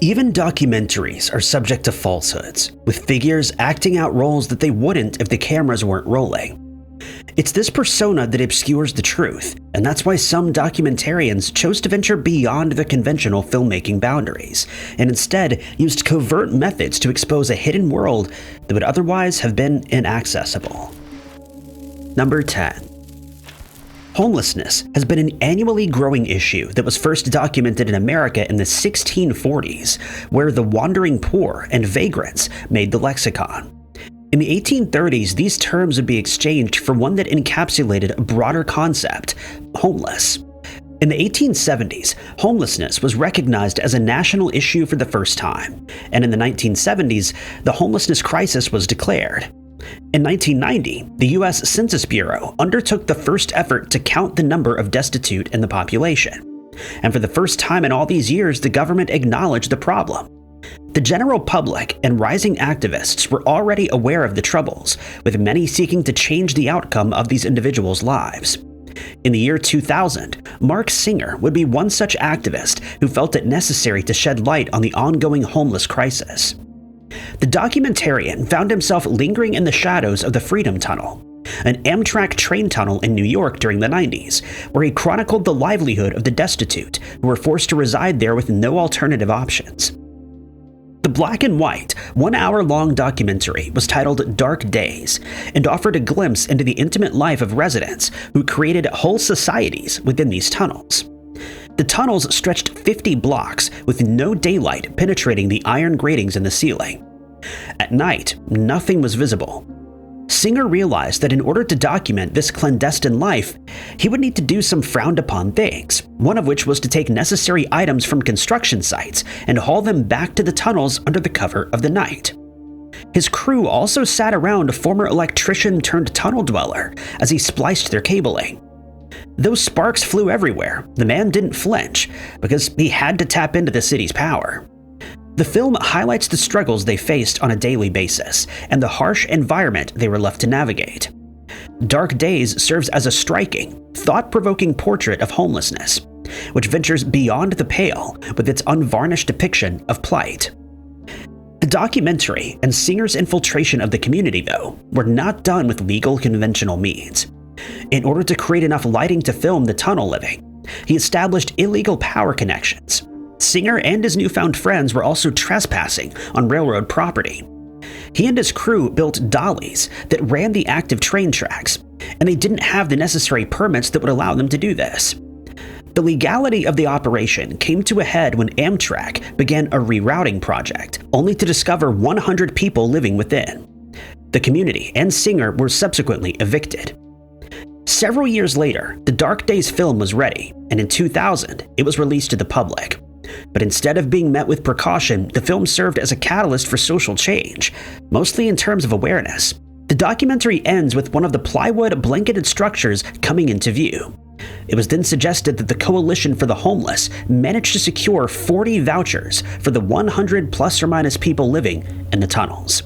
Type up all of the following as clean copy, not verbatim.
Even documentaries are subject to falsehoods, with figures acting out roles that they wouldn't if the cameras weren't rolling. It's this persona that obscures the truth, and that's why some documentarians chose to venture beyond the conventional filmmaking boundaries, and instead used covert methods to expose a hidden world that would otherwise have been inaccessible. Number 10. Homelessness has been an annually growing issue that was first documented in America in the 1640s, where the wandering poor and vagrants made the lexicon. In the 1830s, these terms would be exchanged for one that encapsulated a broader concept: homeless. In the 1870s, homelessness was recognized as a national issue for the first time, and in the 1970s, the homelessness crisis was declared. In 1990, the U.S. Census Bureau undertook the first effort to count the number of destitute in the population. And for the first time in all these years, the government acknowledged the problem. The general public and rising activists were already aware of the troubles, with many seeking to change the outcome of these individuals' lives. In the year 2000, Mark Singer would be one such activist who felt it necessary to shed light on the ongoing homeless crisis. The documentarian found himself lingering in the shadows of the Freedom Tunnel, an Amtrak train tunnel in New York during the 90s, where he chronicled the livelihood of the destitute who were forced to reside there with no alternative options. The black and white, 1 hour-long documentary was titled Dark Days and offered a glimpse into the intimate life of residents who created whole societies within these tunnels. The tunnels stretched 50 blocks with no daylight penetrating the iron gratings in the ceiling. At night, nothing was visible. Singer realized that in order to document this clandestine life, he would need to do some frowned-upon things, one of which was to take necessary items from construction sites and haul them back to the tunnels under the cover of the night. His crew also sat around a former electrician-turned-tunnel dweller as he spliced their cabling. Though sparks flew everywhere, the man didn't flinch because he had to tap into the city's power. The film highlights the struggles they faced on a daily basis and the harsh environment they were left to navigate. Dark Days serves as a striking, thought-provoking portrait of homelessness, which ventures beyond the pale with its unvarnished depiction of plight. The documentary and Singer's infiltration of the community, though, were not done with legal conventional means. In order to create enough lighting to film the tunnel living, he established illegal power connections. Singer and his newfound friends were also trespassing on railroad property. He and his crew built dollies that ran the active train tracks, and they didn't have the necessary permits that would allow them to do this. The legality of the operation came to a head when Amtrak began a rerouting project, only to discover 100 people living within. The community and Singer were subsequently evicted. Several years later, the Dark Days film was ready, and in 2000, it was released to the public. But instead of being met with precaution, the film served as a catalyst for social change, mostly in terms of awareness. The documentary ends with one of the plywood blanketed structures coming into view. It was then suggested that the Coalition for the Homeless managed to secure 40 vouchers for the 100 plus or minus people living in the tunnels.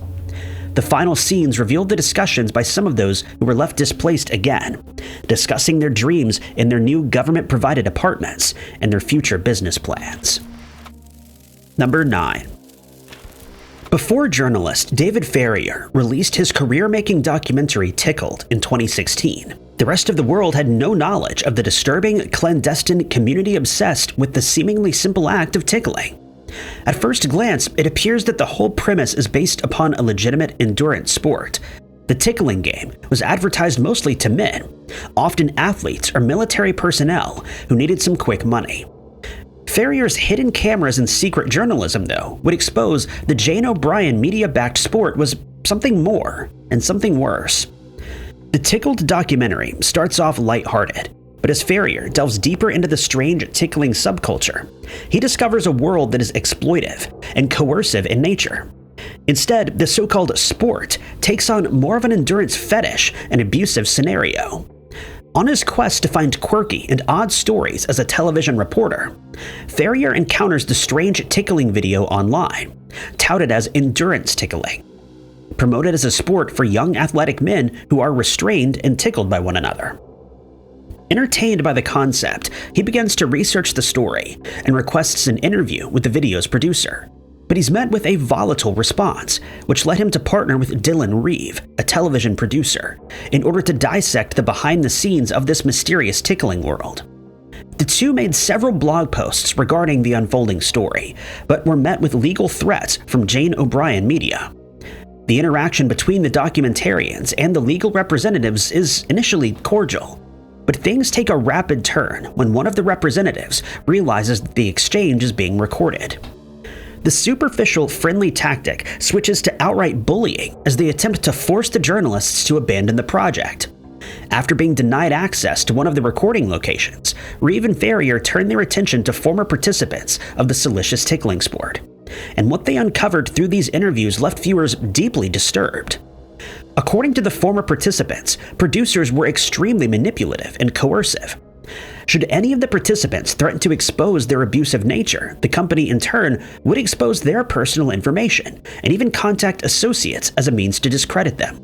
The final scenes revealed the discussions by some of those who were left displaced again, discussing their dreams in their new government-provided apartments and their future business plans. Number 9. Before journalist David Farrier released his career-making documentary Tickled in 2016, the rest of the world had no knowledge of the disturbing, clandestine community obsessed with the seemingly simple act of tickling. At first glance, it appears that the whole premise is based upon a legitimate endurance sport. The tickling game was advertised mostly to men, often athletes or military personnel who needed some quick money. Farrier's hidden cameras and secret journalism, though, would expose the Jane O'Brien media-backed sport was something more and something worse. The Tickled documentary starts off lighthearted, but as Farrier delves deeper into the strange tickling subculture, he discovers a world that is exploitive and coercive in nature. Instead, the so-called sport takes on more of an endurance fetish and abusive scenario. On his quest to find quirky and odd stories as a television reporter, Farrier encounters the strange tickling video online, touted as endurance tickling, promoted as a sport for young athletic men who are restrained and tickled by one another. Entertained by the concept, he begins to research the story and requests an interview with the video's producer. But he's met with a volatile response, which led him to partner with Dylan Reeve, a television producer, in order to dissect the behind-the-scenes of this mysterious tickling world. The two made several blog posts regarding the unfolding story, but were met with legal threats from Jane O'Brien Media. The interaction between the documentarians and the legal representatives is initially cordial, but things take a rapid turn when one of the representatives realizes that the exchange is being recorded. The superficial, friendly tactic switches to outright bullying as they attempt to force the journalists to abandon the project. After being denied access to one of the recording locations, Reeve and Ferrier turned their attention to former participants of the salacious tickling sport, and what they uncovered through these interviews left viewers deeply disturbed. According to the former participants, producers were extremely manipulative and coercive. Should any of the participants threaten to expose their abusive nature, the company in turn would expose their personal information and even contact associates as a means to discredit them.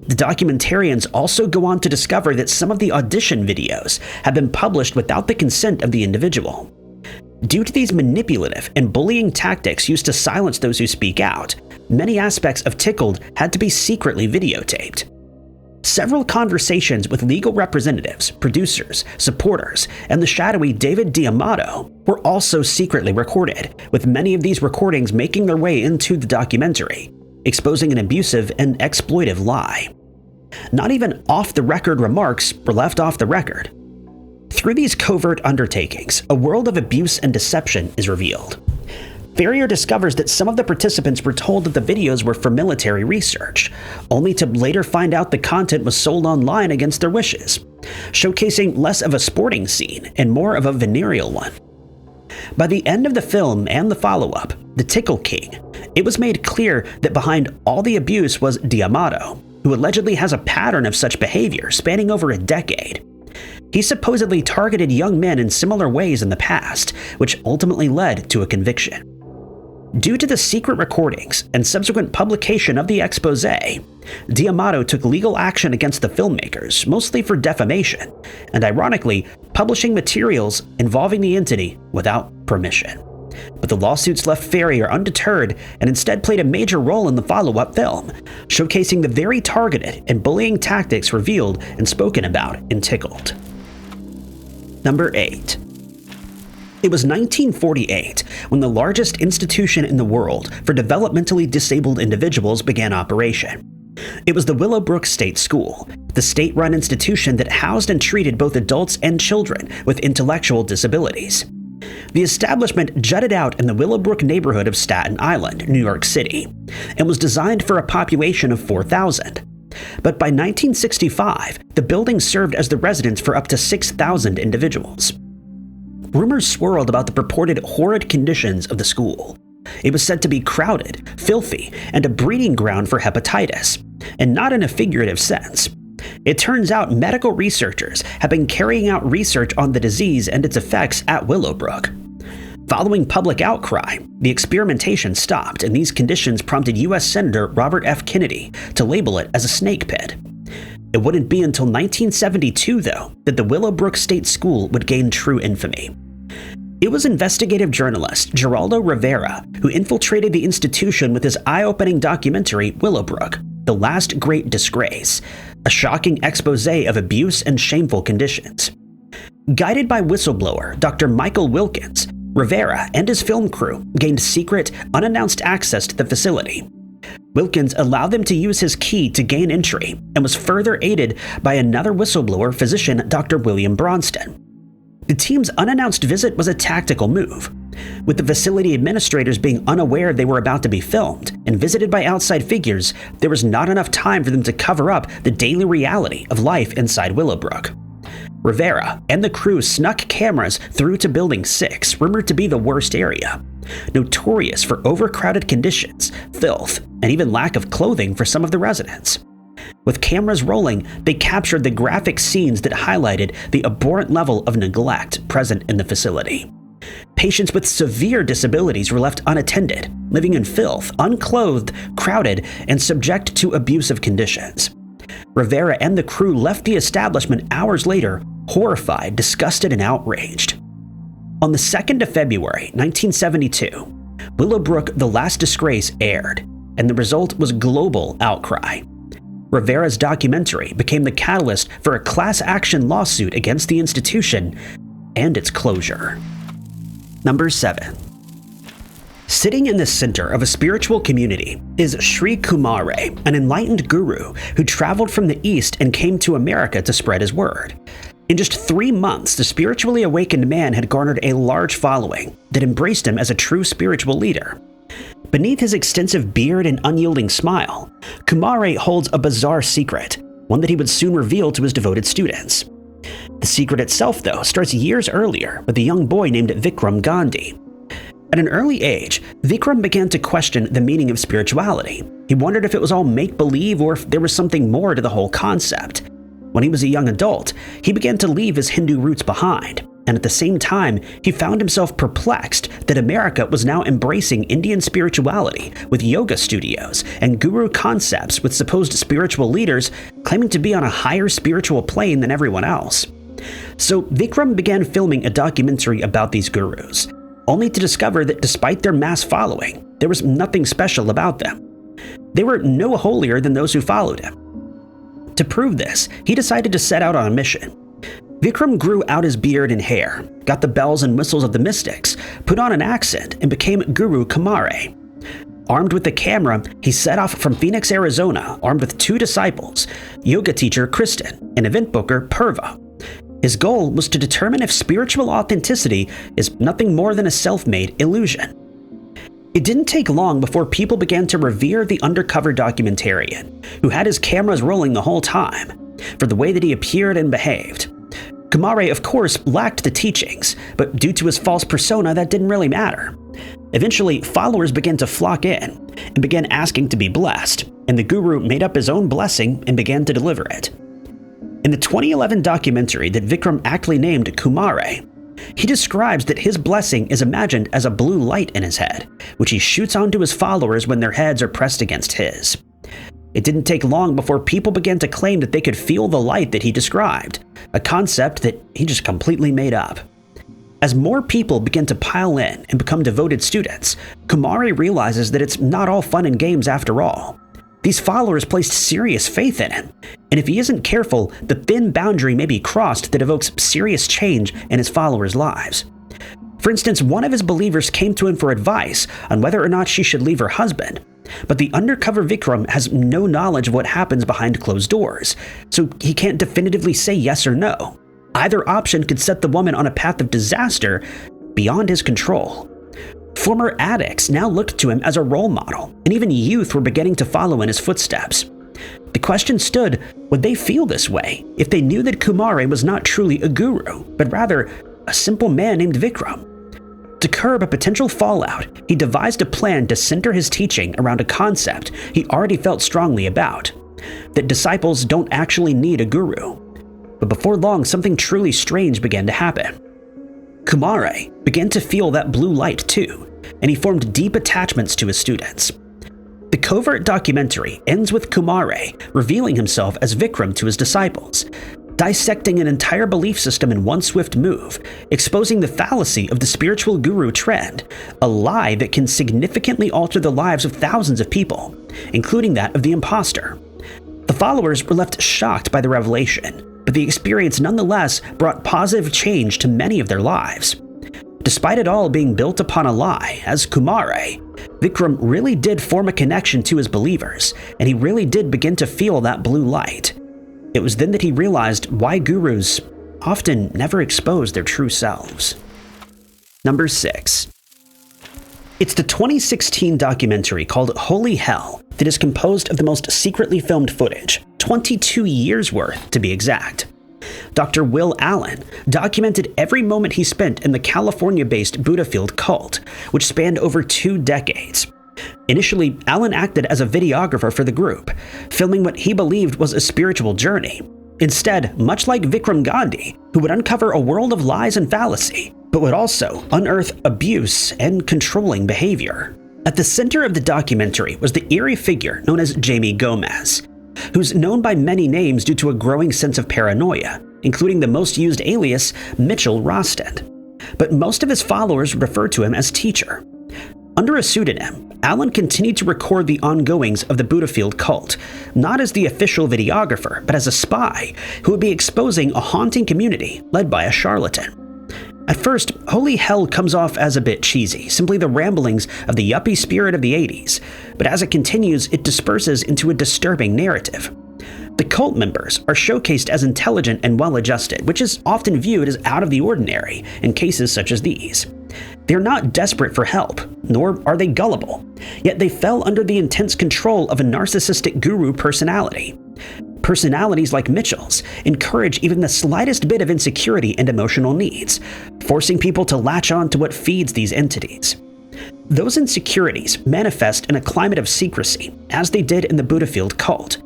The documentarians also go on to discover that some of the audition videos have been published without the consent of the individual. Due to these manipulative and bullying tactics used to silence those who speak out, many aspects of Tickled had to be secretly videotaped. Several conversations with legal representatives, producers, supporters, and the shadowy David D'Amato were also secretly recorded, with many of these recordings making their way into the documentary, exposing an abusive and exploitive lie. Not even off-the-record remarks were left off the record. Through these covert undertakings, a world of abuse and deception is revealed. Ferrier discovers that some of the participants were told that the videos were for military research, only to later find out the content was sold online against their wishes, showcasing less of a sporting scene and more of a venereal one. By the end of the film and the follow-up, The Tickle King, it was made clear that behind all the abuse was D'Amato, who allegedly has a pattern of such behavior spanning over a decade. He supposedly targeted young men in similar ways in the past, which ultimately led to a conviction. Due to the secret recordings and subsequent publication of the expose, D'Amato took legal action against the filmmakers, mostly for defamation, and ironically, publishing materials involving the entity without permission. But the lawsuits left Ferrier undeterred and instead played a major role in the follow-up film, showcasing the very targeted and bullying tactics revealed and spoken about in Tickled. Number 8. It was 1948 when the largest institution in the world for developmentally disabled individuals began operation. It was the Willowbrook State School, the state-run institution that housed and treated both adults and children with intellectual disabilities. The establishment jutted out in the Willowbrook neighborhood of Staten Island, New York City, and was designed for a population of 4,000. But by 1965, the building served as the residence for up to 6,000 individuals. Rumors swirled about the purported horrid conditions of the school. It was said to be crowded, filthy, and a breeding ground for hepatitis, and not in a figurative sense. It turns out medical researchers have been carrying out research on the disease and its effects at Willowbrook. Following public outcry, the experimentation stopped, and these conditions prompted U.S. Senator Robert F. Kennedy to label it as a snake pit. It wouldn't be until 1972, though, that the Willowbrook State School would gain true infamy. It was investigative journalist Geraldo Rivera who infiltrated the institution with his eye-opening documentary Willowbrook, The Last Great Disgrace, a shocking expose of abuse and shameful conditions. Guided by whistleblower Dr. Michael Wilkins, Rivera and his film crew gained secret, unannounced access to the facility. Wilkins allowed them to use his key to gain entry and was further aided by another whistleblower physician, Dr. William Bronston. The team's unannounced visit was a tactical move, with the facility administrators being unaware they were about to be filmed and visited by outside figures. There was not enough time for them to cover up the daily reality of life inside Willowbrook. Rivera and the crew snuck cameras through to Building 6, rumored to be the worst area, notorious for overcrowded conditions, filth, and even lack of clothing for some of the residents. With cameras rolling, they captured the graphic scenes that highlighted the abhorrent level of neglect present in the facility. Patients with severe disabilities were left unattended, living in filth, unclothed, crowded, and subject to abusive conditions. Rivera and the crew left the establishment hours later, horrified, disgusted, and outraged. On the 2nd of February, 1972, Willowbrook: The Last Disgrace aired, and the result was global outcry. Rivera's documentary became the catalyst for a class action lawsuit against the institution and its closure. Number 7. Sitting in the center of a spiritual community is Sri Kumaré, an enlightened guru who traveled from the East and came to America to spread his word. In just 3 months, the spiritually awakened man had garnered a large following that embraced him as a true spiritual leader. Beneath his extensive beard and unyielding smile, Kumaré holds a bizarre secret, one that he would soon reveal to his devoted students. The secret itself, though, starts years earlier with a young boy named Vikram Gandhi. At an early age, Vikram began to question the meaning of spirituality. He wondered if it was all make-believe or if there was something more to the whole concept. When he was a young adult, he began to leave his Hindu roots behind, and at the same time, he found himself perplexed that America was now embracing Indian spirituality with yoga studios and guru concepts with supposed spiritual leaders claiming to be on a higher spiritual plane than everyone else. So Vikram began filming a documentary about these gurus, only to discover that despite their mass following, there was nothing special about them. They were no holier than those who followed him. To prove this, he decided to set out on a mission. Vikram grew out his beard and hair, got the bells and whistles of the mystics, put on an accent, and became Guru Kumaré. Armed with the camera, he set off from Phoenix, Arizona, armed with 2 disciples, yoga teacher Kristen and event booker Purva. His goal was to determine if spiritual authenticity is nothing more than a self-made illusion. It didn't take long before people began to revere the undercover documentarian, who had his cameras rolling the whole time, for the way that he appeared and behaved. Kumaré, of course, lacked the teachings, but due to his false persona, that didn't really matter. Eventually, followers began to flock in and began asking to be blessed, and the guru made up his own blessing and began to deliver it. In the 2011 documentary that Vikram aptly named Kumaré, he describes that his blessing is imagined as a blue light in his head, which he shoots onto his followers when their heads are pressed against his. It didn't take long before people began to claim that they could feel the light that he described, a concept that he just completely made up. As more people begin to pile in and become devoted students, Kumaré realizes that it's not all fun and games after all. These followers placed serious faith in him, and if he isn't careful, the thin boundary may be crossed that evokes serious change in his followers' lives. For instance, one of his believers came to him for advice on whether or not she should leave her husband, but the undercover Vikram has no knowledge of what happens behind closed doors, so he can't definitively say yes or no. Either option could set the woman on a path of disaster beyond his control. Former addicts now looked to him as a role model, and even youth were beginning to follow in his footsteps. The question stood, would they feel this way if they knew that Kumaré was not truly a guru, but rather a simple man named Vikram? To curb a potential fallout, he devised a plan to center his teaching around a concept he already felt strongly about, that disciples don't actually need a guru. But before long, something truly strange began to happen. Kumaré began to feel that blue light too, and he formed deep attachments to his students. The covert documentary ends with Kumaré revealing himself as Vikram to his disciples, dissecting an entire belief system in one swift move, exposing the fallacy of the spiritual guru trend, a lie that can significantly alter the lives of thousands of people, including that of the imposter. The followers were left shocked by the revelation, but the experience nonetheless brought positive change to many of their lives. Despite it all being built upon a lie, as Kumaré, Vikram really did form a connection to his believers, and he really did begin to feel that blue light. It was then that he realized why gurus often never expose their true selves. Number 6. It's the 2016 documentary called Holy Hell that is composed of the most secretly filmed footage, 22 years worth to be exact. Dr. Will Allen documented every moment he spent in the California-based Buddhafield cult, which spanned over 2 decades. Initially, Allen acted as a videographer for the group, filming what he believed was a spiritual journey. Instead, much like Vikram Gandhi, who would uncover a world of lies and fallacy, but would also unearth abuse and controlling behavior. At the center of the documentary was the eerie figure known as Jamie Gomez. who's known by many names due to a growing sense of paranoia, including the most used alias, Mitchell Rostand. But most of his followers refer to him as Teacher. Under a pseudonym, Allen continued to record the ongoings of the Buddhafield cult, not as the official videographer, but as a spy who would be exposing a haunting community led by a charlatan. At first, Holy Hell comes off as a bit cheesy, simply the ramblings of the yuppie spirit of the 80s, but as it continues, it disperses into a disturbing narrative. The cult members are showcased as intelligent and well-adjusted, which is often viewed as out of the ordinary in cases such as these. They're not desperate for help, nor are they gullible, yet they fell under the intense control of a narcissistic guru personality. Personalities like Mitchell's encourage even the slightest bit of insecurity and emotional needs, forcing people to latch on to what feeds these entities. Those insecurities manifest in a climate of secrecy, as they did in the Buddhafield cult.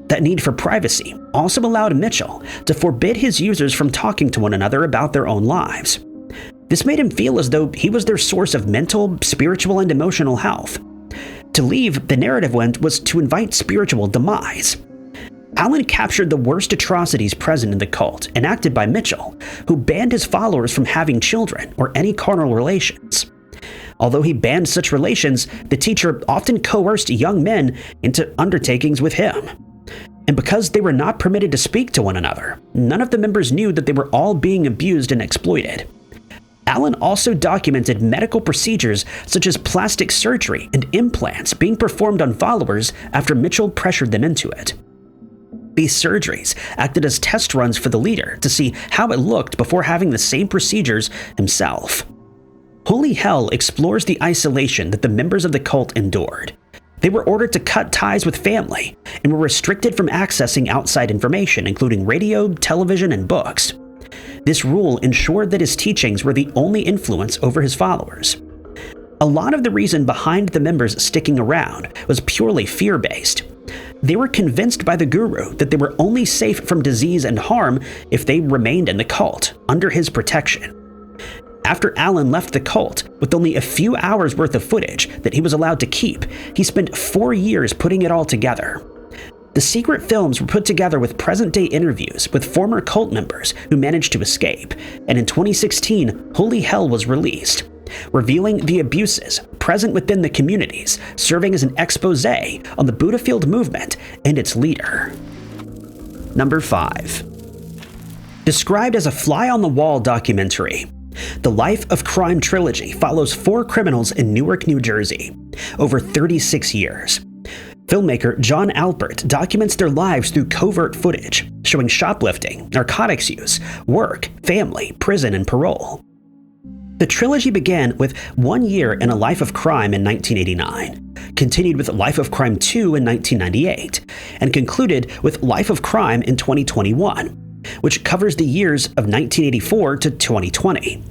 That need for privacy also allowed Mitchell to forbid his users from talking to one another about their own lives. This made him feel as though he was their source of mental, spiritual, and emotional health. To leave, the narrative went, was to invite spiritual demise. Allen captured the worst atrocities present in the cult, enacted by Mitchell, who banned his followers from having children or any carnal relations. Although he banned such relations, the teacher often coerced young men into undertakings with him. And because they were not permitted to speak to one another, none of the members knew that they were all being abused and exploited. Allen also documented medical procedures such as plastic surgery and implants being performed on followers after Mitchell pressured them into it. These surgeries acted as test runs for the leader to see how it looked before having the same procedures himself. Holy Hell explores the isolation that the members of the cult endured. They were ordered to cut ties with family and were restricted from accessing outside information, including radio, television, and books. This rule ensured that his teachings were the only influence over his followers. A lot of the reason behind the members sticking around was purely fear-based. They were convinced by the guru that they were only safe from disease and harm if they remained in the cult, under his protection. After Allen left the cult, with only a few hours worth of footage that he was allowed to keep, he spent 4 years putting it all together. The secret films were put together with present-day interviews with former cult members who managed to escape, and in 2016, Holy Hell was released, revealing the abuses present within the communities, serving as an expose on the Buddhafield movement and its leader. Number 5. Described as a fly-on-the-wall documentary, the Life of Crime trilogy follows 4 criminals in Newark, New Jersey, over 36 years. Filmmaker John Alpert documents their lives through covert footage, showing shoplifting, narcotics use, work, family, prison, and parole. The trilogy began with 1 Year in a Life of Crime in 1989, continued with Life of Crime 2 in 1998, and concluded with Life of Crime in 2021, which covers the years of 1984 to 2020.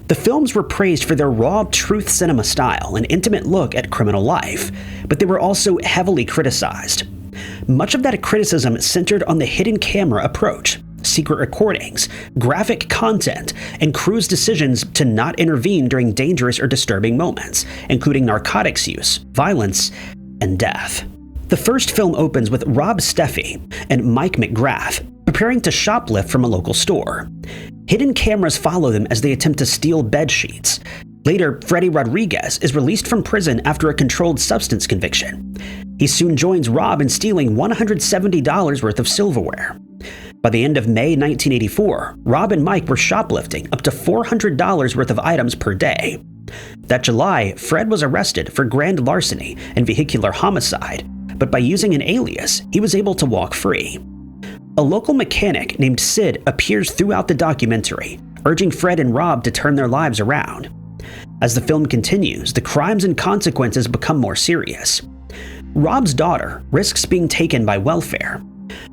The films were praised for their raw truth cinema style and intimate look at criminal life, but they were also heavily criticized. Much of that criticism centered on the hidden camera approach, secret recordings, graphic content, and crews' decisions to not intervene during dangerous or disturbing moments, including narcotics use, violence, and death. The first film opens with Rob Steffi and Mike McGrath preparing to shoplift from a local store. Hidden cameras follow them as they attempt to steal bed sheets. Later, Freddy Rodriguez is released from prison after a controlled substance conviction. He soon joins Rob in stealing $170 worth of silverware. By the end of May 1984, Rob and Mike were shoplifting up to $400 worth of items per day. That July, Fred was arrested for grand larceny and vehicular homicide, but by using an alias, he was able to walk free. A local mechanic named Sid appears throughout the documentary, urging Fred and Rob to turn their lives around. As the film continues, the crimes and consequences become more serious. Rob's daughter risks being taken by welfare.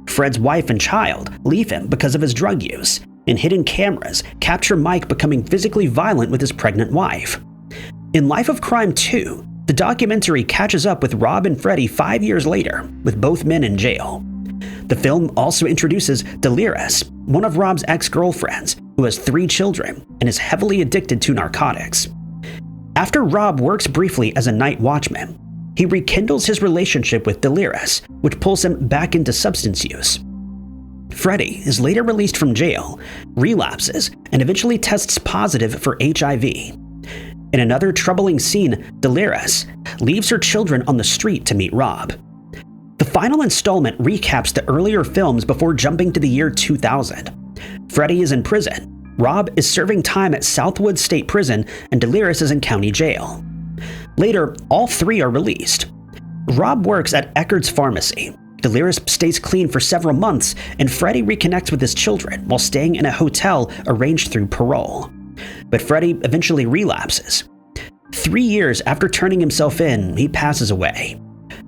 Fred's wife and child leave him because of his drug use, and hidden cameras capture Mike becoming physically violent with his pregnant wife. In Life of Crime 2, the documentary catches up with Rob and Freddy 5 years later, with both men in jail. The film also introduces Delirious, one of Rob's ex-girlfriends, who has 3 children and is heavily addicted to narcotics. After Rob works briefly as a night watchman, he rekindles his relationship with Dolores, which pulls him back into substance use. Freddy is later released from jail, relapses, and eventually tests positive for HIV. In another troubling scene, Dolores leaves her children on the street to meet Rob. The final installment recaps the earlier films before jumping to the year 2000. Freddy is in prison, Rob is serving time at Southwood State Prison, and Dolores is in county jail. Later, all three are released. Rob works at Eckerd's Pharmacy. Dolores stays clean for several months, and Freddy reconnects with his children while staying in a hotel arranged through parole. But Freddy eventually relapses. 3 years after turning himself in, he passes away.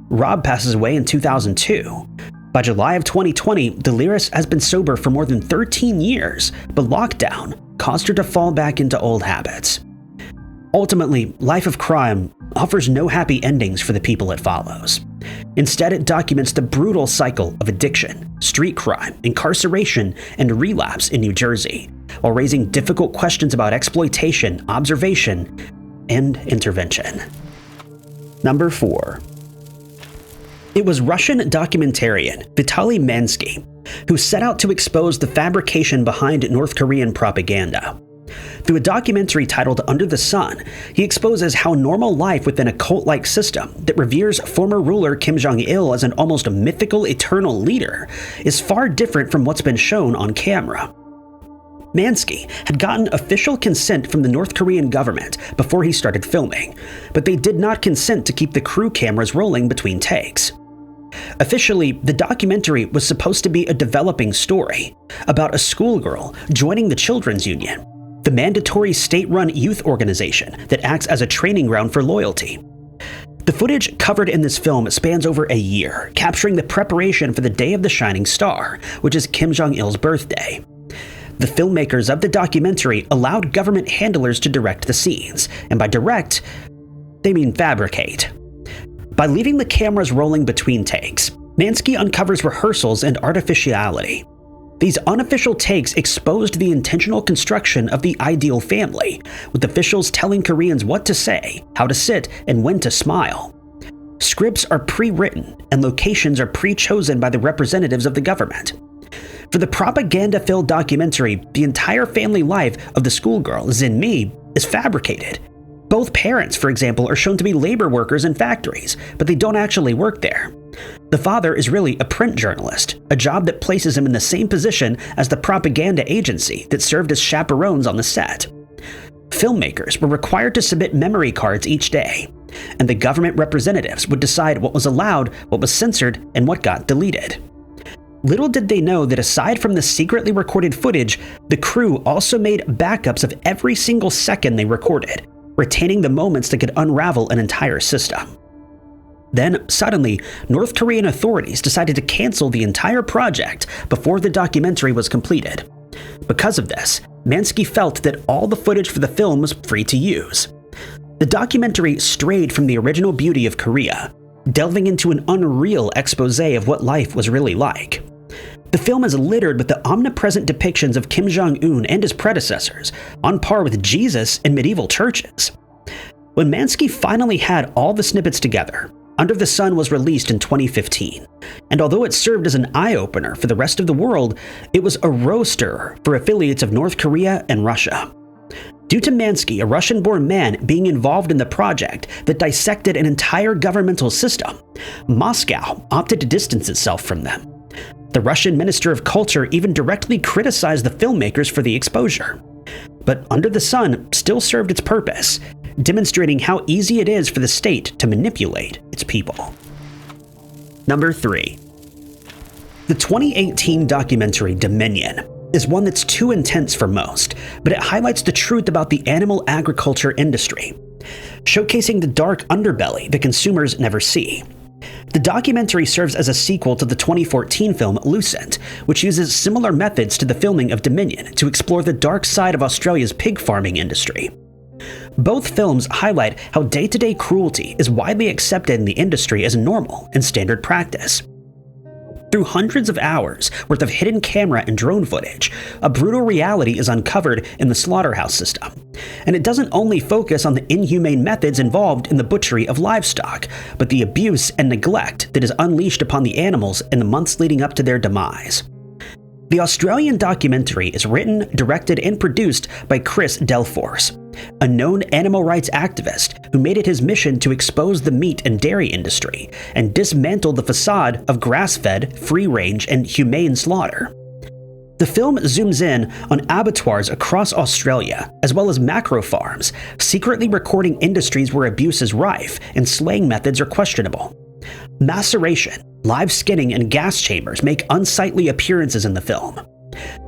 Rob passes away in 2002. By July of 2020, Dolores has been sober for more than 13 years, but lockdown caused her to fall back into old habits. Ultimately, Life of Crime offers no happy endings for the people it follows. Instead, it documents the brutal cycle of addiction, street crime, incarceration, and relapse in New Jersey, while raising difficult questions about exploitation, observation, and intervention. Number 4. It was Russian documentarian Vitaly Mansky who set out to expose the fabrication behind North Korean propaganda. Through a documentary titled Under the Sun, he exposes how normal life within a cult-like system that reveres former ruler Kim Jong-il as an almost mythical eternal leader is far different from what's been shown on camera. Mansky had gotten official consent from the North Korean government before he started filming, but they did not consent to keep the crew cameras rolling between takes. Officially, the documentary was supposed to be a developing story about a schoolgirl joining the Children's Union, the mandatory state-run youth organization that acts as a training ground for loyalty. The footage covered in this film spans over a year, capturing the preparation for the Day of the Shining Star, which is Kim Jong-il's birthday. The filmmakers of the documentary allowed government handlers to direct the scenes, and by direct, they mean fabricate. By leaving the cameras rolling between takes, Mansky uncovers rehearsals and artificiality. These unofficial takes exposed the intentional construction of the ideal family, with officials telling Koreans what to say, how to sit, and when to smile. Scripts are pre-written, and locations are pre-chosen by the representatives of the government. For the propaganda-filled documentary, the entire family life of the schoolgirl, Zin-Mi, is fabricated. Both parents, for example, are shown to be labor workers in factories, but they don't actually work there. The father is really a print journalist, a job that places him in the same position as the propaganda agency that served as chaperones on the set. Filmmakers were required to submit memory cards each day, and the government representatives would decide what was allowed, what was censored, and what got deleted. Little did they know that aside from the secretly recorded footage, the crew also made backups of every single second they recorded, retaining the moments that could unravel an entire system. Then, suddenly, North Korean authorities decided to cancel the entire project before the documentary was completed. Because of this, Mansky felt that all the footage for the film was free to use. The documentary strayed from the original beauty of Korea, delving into an unreal expose of what life was really like. The film is littered with the omnipresent depictions of Kim Jong-un and his predecessors, on par with Jesus in medieval churches. When Mansky finally had all the snippets together, Under the Sun was released in 2015, and although it served as an eye-opener for the rest of the world, it was a row-stirrer for affiliates of North Korea and Russia. Due to Mansky, a Russian-born man, being involved in the project that dissected an entire governmental system, Moscow opted to distance itself from them. The Russian Minister of Culture even directly criticized the filmmakers for the exposure. But Under the Sun still served its purpose, demonstrating how easy it is for the state to manipulate its people. Number 3. The 2018 documentary Dominion is one that's too intense for most, but it highlights the truth about the animal agriculture industry, showcasing the dark underbelly that consumers never see. The documentary serves as a sequel to the 2014 film Lucent, which uses similar methods to the filming of Dominion to explore the dark side of Australia's pig farming industry. Both films highlight how day-to-day cruelty is widely accepted in the industry as normal and standard practice. Through hundreds of hours worth of hidden camera and drone footage, a brutal reality is uncovered in the slaughterhouse system. And it doesn't only focus on the inhumane methods involved in the butchery of livestock, but the abuse and neglect that is unleashed upon the animals in the months leading up to their demise. The Australian documentary is written, directed, and produced by Chris Delforce, a known animal rights activist who made it his mission to expose the meat and dairy industry and dismantle the facade of grass-fed, free-range, and humane slaughter. The film zooms in on abattoirs across Australia, as well as macro farms, secretly recording industries where abuse is rife and slaying methods are questionable. Maceration, live skinning, and gas chambers make unsightly appearances in the film.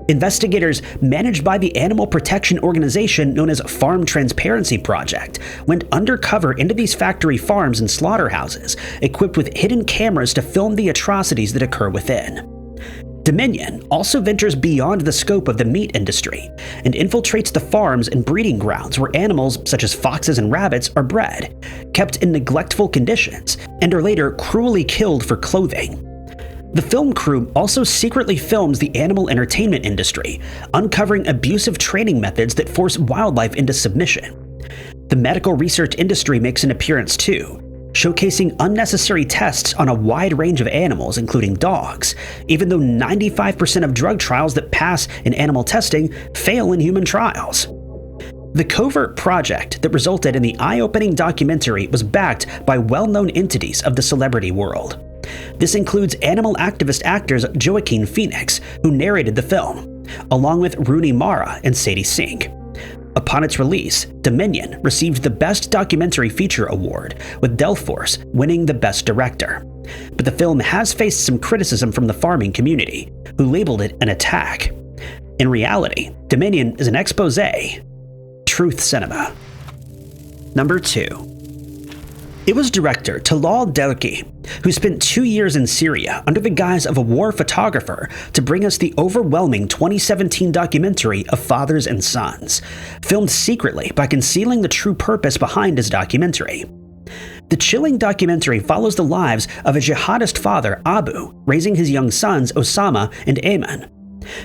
Investigators managed by the animal protection organization known as Farm Transparency Project went undercover into these factory farms and slaughterhouses, equipped with hidden cameras to film the atrocities that occur within. Dominion also ventures beyond the scope of the meat industry and infiltrates the farms and breeding grounds where animals such as foxes and rabbits are bred, kept in neglectful conditions, and are later cruelly killed for clothing. The film crew also secretly films the animal entertainment industry, uncovering abusive training methods that force wildlife into submission. The medical research industry makes an appearance too, showcasing unnecessary tests on a wide range of animals, including dogs, even though 95% of drug trials that pass in animal testing fail in human trials. The covert project that resulted in the eye-opening documentary was backed by well-known entities of the celebrity world. This includes animal activist actors Joaquin Phoenix, who narrated the film, along with Rooney Mara and Sadie Sink. Upon its release, Dominion received the Best Documentary Feature Award, with Delforce winning the Best Director. But the film has faced some criticism from the farming community, who labeled it an attack. In reality, Dominion is an exposé. Truth cinema. Number 2. It was director Talal Delki who spent 2 years in Syria under the guise of a war photographer to bring us the overwhelming 2017 documentary of Fathers and Sons, filmed secretly by concealing the true purpose behind his documentary. The chilling documentary follows the lives of a jihadist father, Abu, raising his young sons, Osama and Ayman,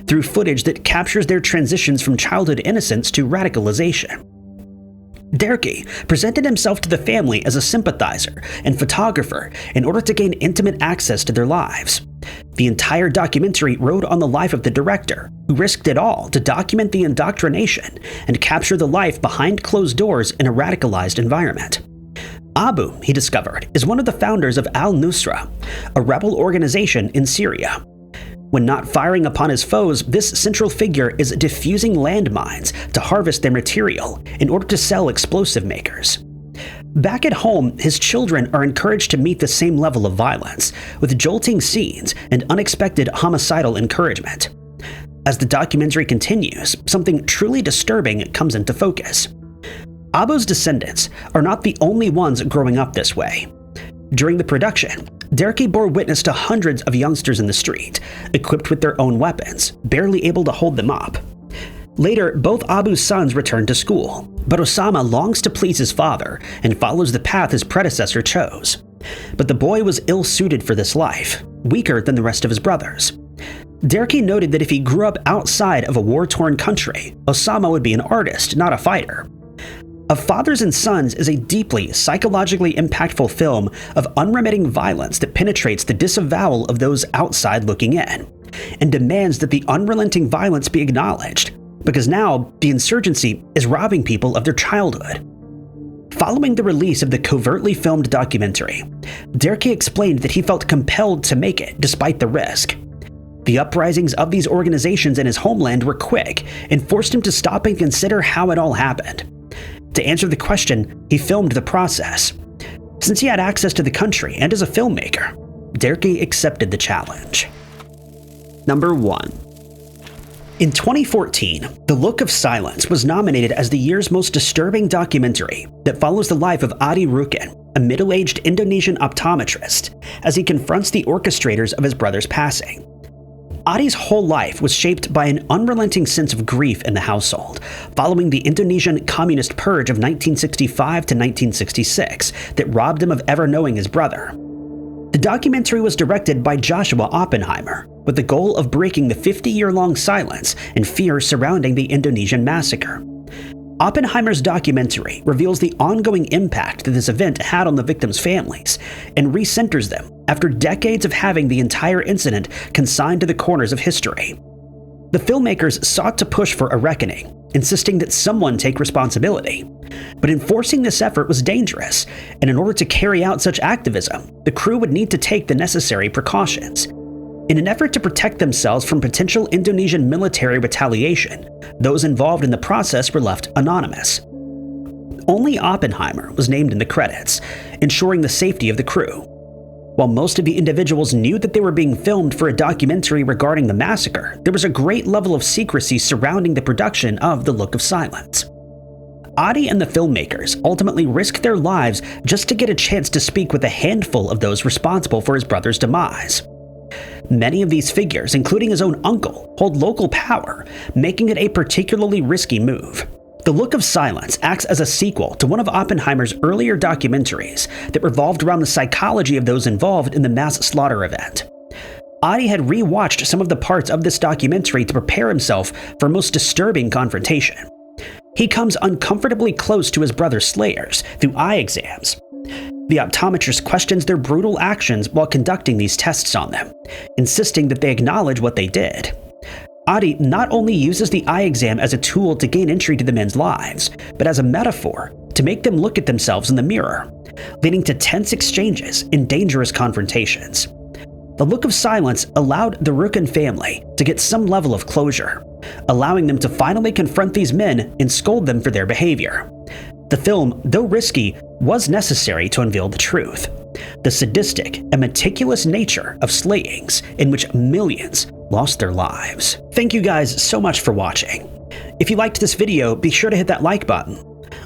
through footage that captures their transitions from childhood innocence to radicalization. Derki presented himself to the family as a sympathizer and photographer in order to gain intimate access to their lives. The entire documentary rode on the life of the director, who risked it all to document the indoctrination and capture the life behind closed doors in a radicalized environment. Abu, he discovered, is one of the founders of Al-Nusra, a rebel organization in Syria. When not firing upon his foes, this central figure is diffusing landmines to harvest their material in order to sell explosive makers. Back at home, his children are encouraged to meet the same level of violence, with jolting scenes and unexpected homicidal encouragement. As the documentary continues, something truly disturbing comes into focus. Abu's descendants are not the only ones growing up this way. During the production, Derki bore witness to hundreds of youngsters in the street, equipped with their own weapons, barely able to hold them up. Later, both Abu's sons return to school, but Osama longs to please his father and follows the path his predecessor chose. But the boy was ill-suited for this life, weaker than the rest of his brothers. Derki noted that if he grew up outside of a war-torn country, Osama would be an artist, not a fighter. Of Fathers and Sons is a deeply psychologically impactful film of unremitting violence that penetrates the disavowal of those outside looking in, and demands that the unrelenting violence be acknowledged, because now the insurgency is robbing people of their childhood. Following the release of the covertly filmed documentary, Derki explained that he felt compelled to make it despite the risk. The uprisings of these organizations in his homeland were quick and forced him to stop and consider how it all happened. To answer the question, he filmed the process. Since he had access to the country and as a filmmaker, Derki accepted the challenge. Number 1. In 2014, The Look of Silence was nominated as the year's most disturbing documentary that follows the life of Adi Rukin, a middle-aged Indonesian optometrist, as he confronts the orchestrators of his brother's passing. Adi's whole life was shaped by an unrelenting sense of grief in the household, following the Indonesian communist purge of 1965 to 1966 that robbed him of ever knowing his brother. The documentary was directed by Joshua Oppenheimer, with the goal of breaking the 50-year-long silence and fear surrounding the Indonesian massacre. Oppenheimer's documentary reveals the ongoing impact that this event had on the victims' families and recenters them after decades of having the entire incident consigned to the corners of history. The filmmakers sought to push for a reckoning, insisting that someone take responsibility. But enforcing this effort was dangerous, and in order to carry out such activism, the crew would need to take the necessary precautions. In an effort to protect themselves from potential Indonesian military retaliation, those involved in the process were left anonymous. Only Oppenheimer was named in the credits, ensuring the safety of the crew. While most of the individuals knew that they were being filmed for a documentary regarding the massacre, there was a great level of secrecy surrounding the production of The Look of Silence. Adi and the filmmakers ultimately risked their lives just to get a chance to speak with a handful of those responsible for his brother's demise. Many of these figures, including his own uncle, hold local power, making it a particularly risky move. The Look of Silence acts as a sequel to one of Oppenheimer's earlier documentaries that revolved around the psychology of those involved in the mass slaughter event. Adi had re-watched some of the parts of this documentary to prepare himself for a most disturbing confrontation. He comes uncomfortably close to his brother's slayers through eye exams. The optometrist questions their brutal actions while conducting these tests on them, insisting that they acknowledge what they did. Adi not only uses the eye exam as a tool to gain entry to the men's lives, but as a metaphor to make them look at themselves in the mirror, leading to tense exchanges and dangerous confrontations. The Look of Silence allowed the Rukun family to get some level of closure, allowing them to finally confront these men and scold them for their behavior. The film, though risky, was necessary to unveil the truth. The sadistic and meticulous nature of slayings in which millions lost their lives. Thank you guys so much for watching. If you liked this video, be sure to hit that like button.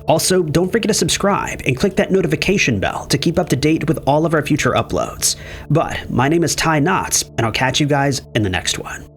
Also, don't forget to subscribe and click that notification bell to keep up to date with all of our future uploads. But my name is Ty Knotts, and I'll catch you guys in the next one.